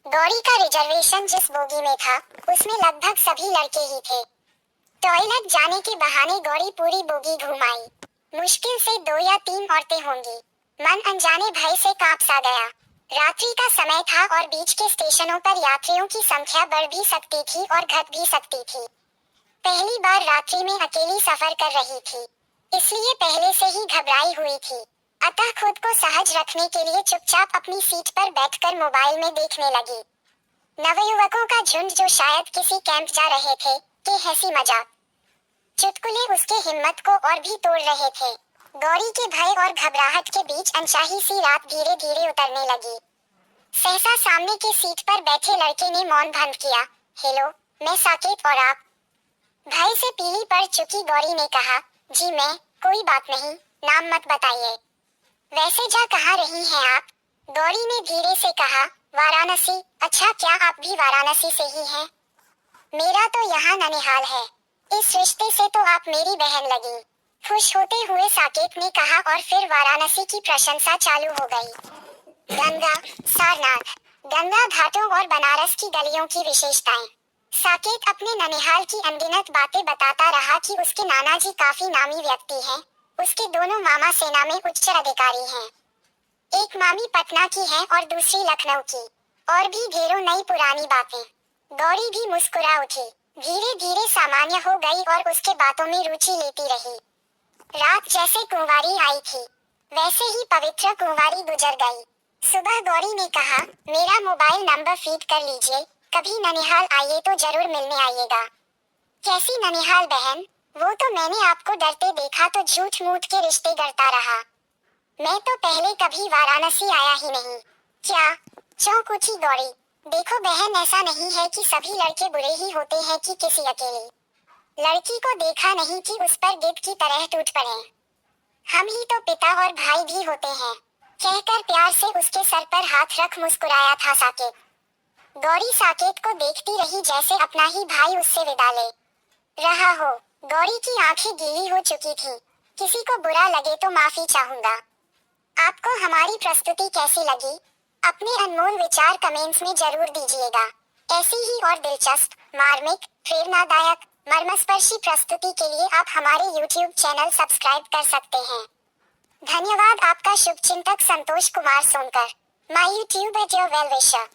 गौरी का रिजर्वेशन जिस बोगी में था उसमें लगभग सभी लड़के ही थे। टॉयलेट जाने के बहाने गौरी पूरी बोगी घूम आई। मुश्किल से 2 या 3 औरतें होंगी। मन अनजाने भय से कांप सा गया। रात्रि का समय था और बीच के स्टेशनों पर यात्रियों की संख्या बढ़ भी सकती थी और घट भी सकती थी। पहली बार रात्रि में अकेली सफर कर रही थी, इसलिए पहले से ही घबराई हुई थी। अतः खुद को सहज रखने के लिए चुपचाप अपनी सीट पर बैठकर मोबाइल में देखने लगी। नवयुवकों का झुंड जो शायद किसी कैंप जा रहे थे के हंसी मजाक चुटकुले उसके हिम्मत को और भी तोड़ रहे थे। गौरी के भय और घबराहट के बीच अनचाही सी रात धीरे धीरे उतरने लगी। सहसा सामने की सीट पर बैठे लड़के ने मौन भंग किया। हेलो, मैं साकेत, और आप? भय से पीली पड़ चुकी गौरी ने कहा, जी मैं, कोई बात नहीं, नाम मत बताइए। वैसे जा कहाँ रही हैं आप? गौरी ने धीरे से कहा, वाराणसी। अच्छा, क्या आप भी वाराणसी से ही हैं? मेरा तो यहाँ ननिहाल है। इस रिश्ते से तो आप मेरी बहन लगी। खुश होते हुए साकेत ने कहा और फिर वाराणसी की प्रशंसा चालू हो गई। गंगा, सारनाथ, गंगा घाटों और बनारस की गलियों की विशेषताएं। साकेत अपने ननिहाल की अनगिनत बातें बताता रहा कि उसके नाना जी काफी नामी व्यक्ति हैं। उसके दोनों मामा सेना में उच्च अधिकारी हैं। एक मामी पटना की है और दूसरी लखनऊ की। और भी ढेरों नई पुरानी बातें। गौरी भी मुस्कुरा उठी। धीरे धीरे सामान्य हो गई और उसके बातों में रुचि लेती रही। रात जैसे कुंवारी आई थी, वैसे ही पवित्र कुंवारी गुजर गई। सुबह गौरी ने कहा, मेरा मोबाइल नंबर फीड कर लीजिए, कभी ननिहाल आइए तो जरूर मिलने आइएगा। कैसी ननिहाल बहन? वो तो मैंने आपको डरते देखा तो झूठ मूठ के रिश्ते गढ़ता रहा। मैं तो पहले कभी वाराणसी आया ही नहीं। क्या? चौंक उठी गौरी। देखो बहन, ऐसा नहीं है कि सभी लड़के बुरे ही होते हैं कि किसी अकेली लड़की को देखा नहीं कि उस पर गिद्ध की तरह टूट पड़े। हम ही तो पिता और भाई भी होते हैं, कहकर प्यार से उसके सर पर हाथ रख मुस्कुराया था साकेत। गौरी साकेत को देखती रही जैसे अपना ही भाई उससे विदा ले रहा हो। गौरी की आंखें गीली हो चुकी थी। किसी को बुरा लगे तो माफी चाहूंगा। आपको हमारी प्रस्तुति कैसी लगी? अपने अनमोल विचार कमेंट्स में जरूर दीजिएगा। ऐसी ही और दिलचस्प, मार्मिक, प्रेरणादायक, मर्मस्पर्शी प्रस्तुति के लिए आप हमारे YouTube चैनल सब्सक्राइब कर सकते हैं। धन्यवाद। आपका शुभचिंतक Santosh Kumar Sonkar. My YouTube at your well विशर।